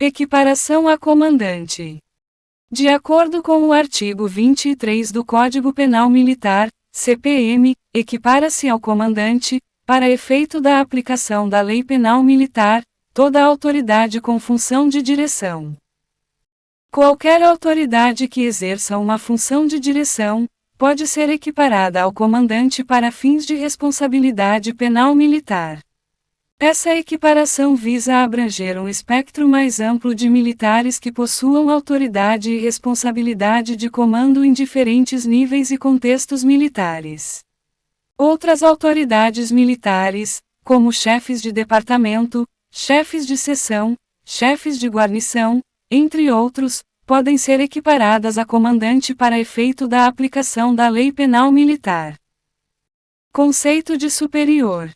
Equiparação a comandante. De acordo com o artigo 23 do Código Penal Militar, CPM, equipara-se ao comandante, para efeito da aplicação da Lei Penal Militar, toda autoridade com função de direção. Qualquer autoridade que exerça uma função de direção, pode ser equiparada ao comandante para fins de responsabilidade penal militar. Essa equiparação visa abranger um espectro mais amplo de militares que possuam autoridade e responsabilidade de comando em diferentes níveis e contextos militares. Outras autoridades militares, como chefes de departamento, chefes de seção, chefes de guarnição, entre outros, podem ser equiparadas a comandante para efeito da aplicação da Lei Penal Militar. Conceito de superior.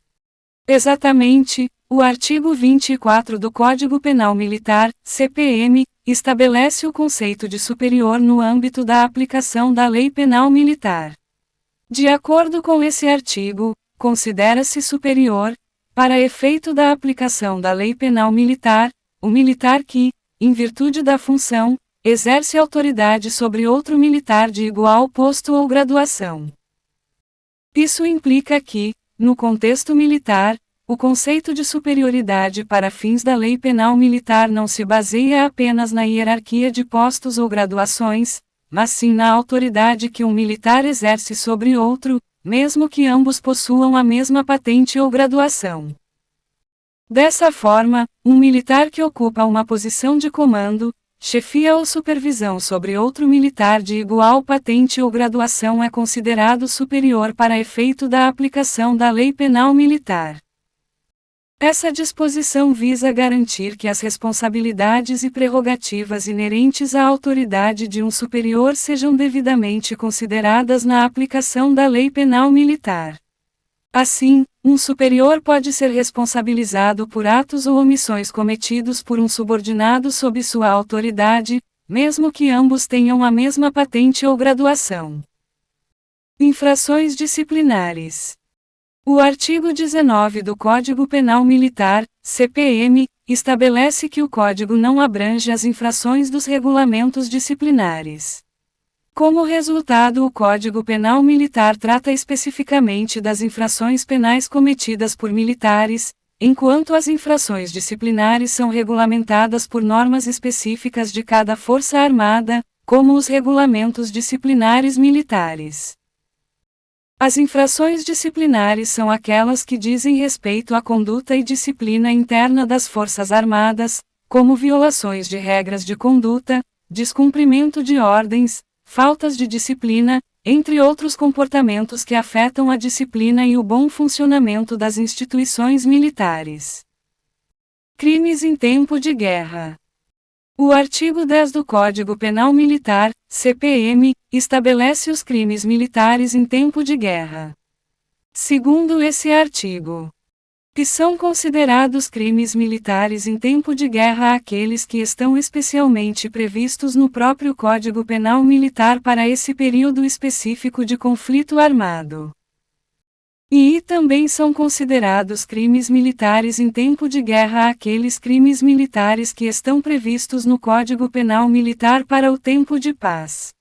Exatamente, o artigo 24 do Código Penal Militar, CPM, estabelece o conceito de superior no âmbito da aplicação da Lei Penal Militar. De acordo com esse artigo, considera-se superior, para efeito da aplicação da Lei Penal Militar, o militar que, em virtude da função, exerce autoridade sobre outro militar de igual posto ou graduação. Isso implica que, no contexto militar, o conceito de superioridade para fins da Lei Penal Militar não se baseia apenas na hierarquia de postos ou graduações, mas sim na autoridade que um militar exerce sobre outro, mesmo que ambos possuam a mesma patente ou graduação. Dessa forma, um militar que ocupa uma posição de comando, chefia ou supervisão sobre outro militar de igual patente ou graduação é considerado superior para efeito da aplicação da Lei Penal Militar. Essa disposição visa garantir que as responsabilidades e prerrogativas inerentes à autoridade de um superior sejam devidamente consideradas na aplicação da Lei Penal Militar. Assim, um superior pode ser responsabilizado por atos ou omissões cometidos por um subordinado sob sua autoridade, mesmo que ambos tenham a mesma patente ou graduação. Infrações disciplinares. O artigo 19 do Código Penal Militar, CPM, estabelece que o Código não abrange as infrações dos regulamentos disciplinares. Como resultado, o Código Penal Militar trata especificamente das infrações penais cometidas por militares, enquanto as infrações disciplinares são regulamentadas por normas específicas de cada Força Armada, como os regulamentos disciplinares militares. As infrações disciplinares são aquelas que dizem respeito à conduta e disciplina interna das Forças Armadas, como violações de regras de conduta, descumprimento de ordens, faltas de disciplina, entre outros comportamentos que afetam a disciplina e o bom funcionamento das instituições militares. Crimes em tempo de guerra. O artigo 10 do Código Penal Militar, CPM, estabelece os crimes militares em tempo de guerra. Segundo esse artigo, que são considerados crimes militares em tempo de guerra aqueles que estão especialmente previstos no próprio Código Penal Militar para esse período específico de conflito armado. E também são considerados crimes militares em tempo de guerra aqueles crimes militares que estão previstos no Código Penal Militar para o tempo de paz.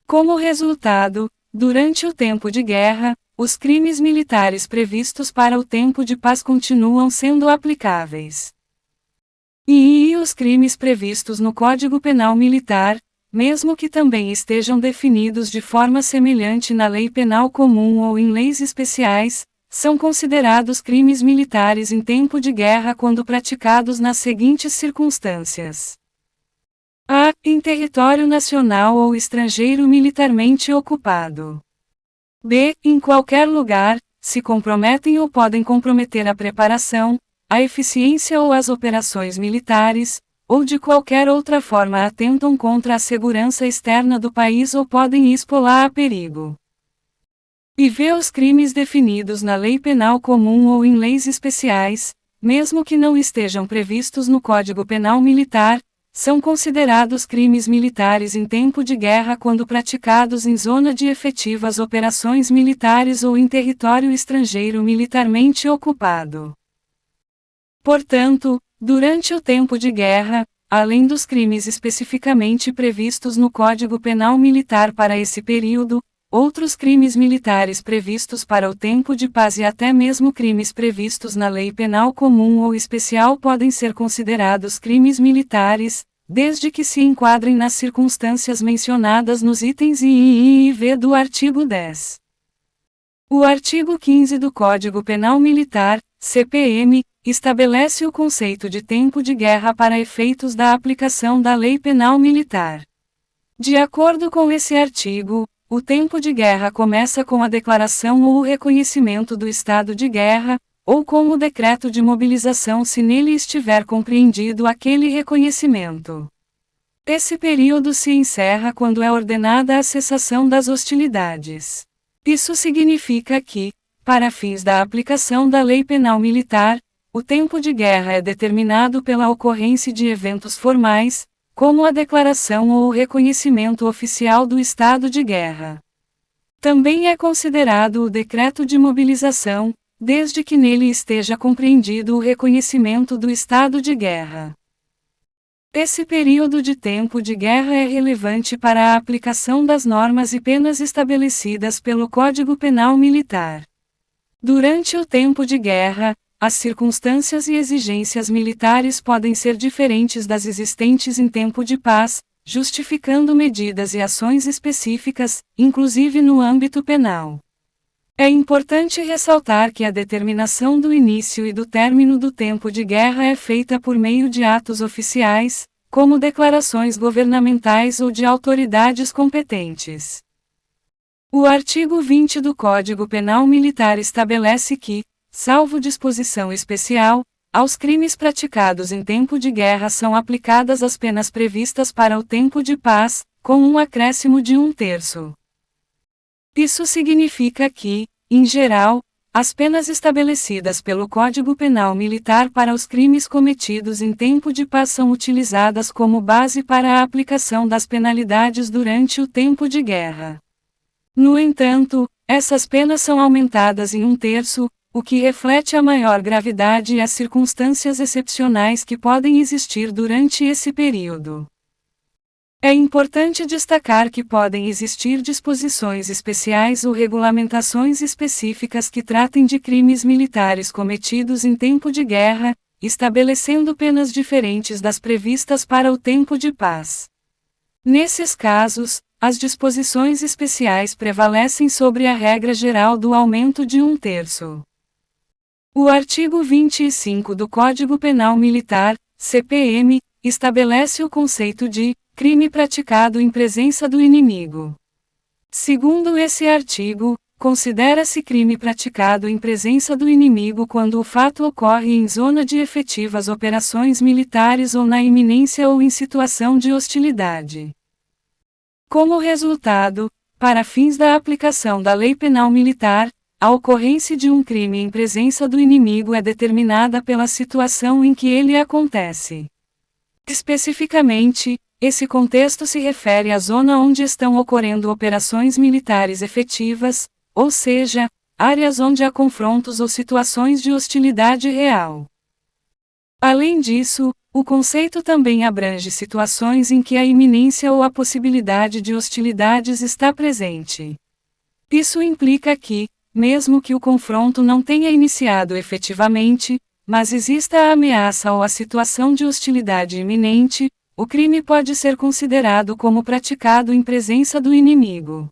Como resultado, durante o tempo de guerra, os crimes militares previstos para o tempo de paz continuam sendo aplicáveis. E os crimes previstos no Código Penal Militar, mesmo que também estejam definidos de forma semelhante na Lei Penal Comum ou em leis especiais, são considerados crimes militares em tempo de guerra quando praticados nas seguintes circunstâncias: a. Em território nacional ou estrangeiro militarmente ocupado. b. Em qualquer lugar, se comprometem ou podem comprometer a preparação, a eficiência ou as operações militares, ou de qualquer outra forma atentam contra a segurança externa do país ou podem expô-la a perigo. E v. Os crimes definidos na Lei Penal Comum ou em leis especiais, mesmo que não estejam previstos no Código Penal Militar, são considerados crimes militares em tempo de guerra quando praticados em zona de efetivas operações militares ou em território estrangeiro militarmente ocupado. Portanto, durante o tempo de guerra, além dos crimes especificamente previstos no Código Penal Militar para esse período, outros crimes militares previstos para o tempo de paz e até mesmo crimes previstos na Lei Penal Comum ou Especial podem ser considerados crimes militares, desde que se enquadrem nas circunstâncias mencionadas nos itens I e V do artigo 10. O artigo 15 do Código Penal Militar, CPM, estabelece o conceito de tempo de guerra para efeitos da aplicação da Lei Penal Militar. De acordo com esse artigo, o tempo de guerra começa com a declaração ou o reconhecimento do estado de guerra, ou com o decreto de mobilização se nele estiver compreendido aquele reconhecimento. Esse período se encerra quando é ordenada a cessação das hostilidades. Isso significa que, para fins da aplicação da Lei Penal Militar, o tempo de guerra é determinado pela ocorrência de eventos formais, como a declaração ou o reconhecimento oficial do estado de guerra. Também é considerado o decreto de mobilização, desde que nele esteja compreendido o reconhecimento do estado de guerra. Esse período de tempo de guerra é relevante para a aplicação das normas e penas estabelecidas pelo Código Penal Militar. Durante o tempo de guerra, as circunstâncias e exigências militares podem ser diferentes das existentes em tempo de paz, justificando medidas e ações específicas, inclusive no âmbito penal. É importante ressaltar que a determinação do início e do término do tempo de guerra é feita por meio de atos oficiais, como declarações governamentais ou de autoridades competentes. O artigo 20 do Código Penal Militar estabelece que, salvo disposição especial, aos crimes praticados em tempo de guerra são aplicadas as penas previstas para o tempo de paz, com um acréscimo de 1/3. Isso significa que, em geral, as penas estabelecidas pelo Código Penal Militar para os crimes cometidos em tempo de paz são utilizadas como base para a aplicação das penalidades durante o tempo de guerra. No entanto, essas penas são aumentadas em 1/3, o que reflete a maior gravidade e as circunstâncias excepcionais que podem existir durante esse período. É importante destacar que podem existir disposições especiais ou regulamentações específicas que tratem de crimes militares cometidos em tempo de guerra, estabelecendo penas diferentes das previstas para o tempo de paz. Nesses casos, as disposições especiais prevalecem sobre a regra geral do aumento de 1/3. O artigo 25 do Código Penal Militar, CPM, estabelece o conceito de crime praticado em presença do inimigo. Segundo esse artigo, considera-se crime praticado em presença do inimigo quando o fato ocorre em zona de efetivas operações militares ou na iminência ou em situação de hostilidade. Como resultado, para fins da aplicação da Lei Penal Militar, a ocorrência de um crime em presença do inimigo é determinada pela situação em que ele acontece. Especificamente, esse contexto se refere à zona onde estão ocorrendo operações militares efetivas, ou seja, áreas onde há confrontos ou situações de hostilidade real. Além disso, o conceito também abrange situações em que a iminência ou a possibilidade de hostilidades está presente. Isso implica que, mesmo que o confronto não tenha iniciado efetivamente, mas exista a ameaça ou a situação de hostilidade iminente, o crime pode ser considerado como praticado em presença do inimigo.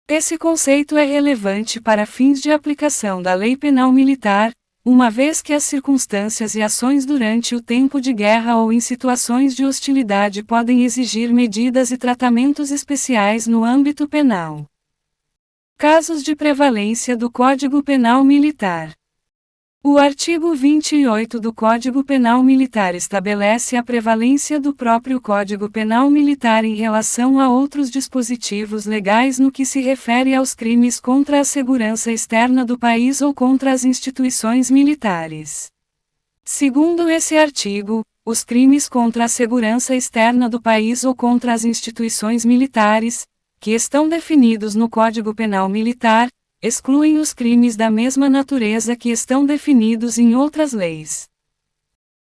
Esse conceito é relevante para fins de aplicação da Lei Penal Militar, uma vez que as circunstâncias e ações durante o tempo de guerra ou em situações de hostilidade podem exigir medidas e tratamentos especiais no âmbito penal. Casos de prevalência do Código Penal Militar. O artigo 28 do Código Penal Militar estabelece a prevalência do próprio Código Penal Militar em relação a outros dispositivos legais no que se refere aos crimes contra a segurança externa do país ou contra as instituições militares. Segundo esse artigo, os crimes contra a segurança externa do país ou contra as instituições militares, que estão definidos no Código Penal Militar, excluem os crimes da mesma natureza que estão definidos em outras leis.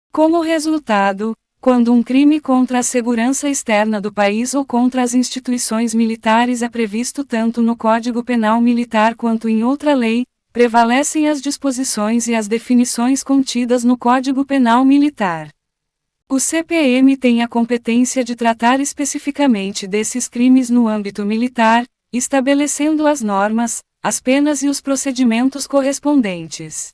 Como resultado, Quando um crime contra a segurança externa do país ou contra as instituições militares é previsto tanto no Código Penal Militar quanto em outra lei, prevalecem as disposições e as definições contidas no Código Penal Militar. O CPM tem a competência de tratar especificamente desses crimes no âmbito militar, estabelecendo as normas, as penas e os procedimentos correspondentes.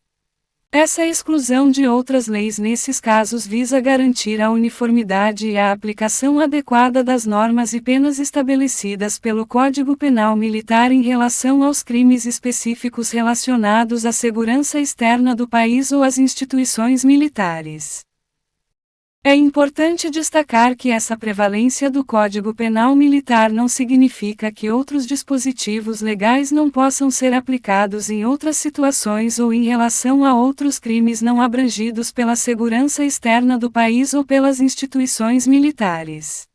Essa exclusão de outras leis nesses casos visa garantir a uniformidade e a aplicação adequada das normas e penas estabelecidas pelo Código Penal Militar em relação aos crimes específicos relacionados à segurança externa do país ou às instituições militares. É importante destacar que essa prevalência do Código Penal Militar não significa que outros dispositivos legais não possam ser aplicados em outras situações ou em relação a outros crimes não abrangidos pela segurança externa do país ou pelas instituições militares.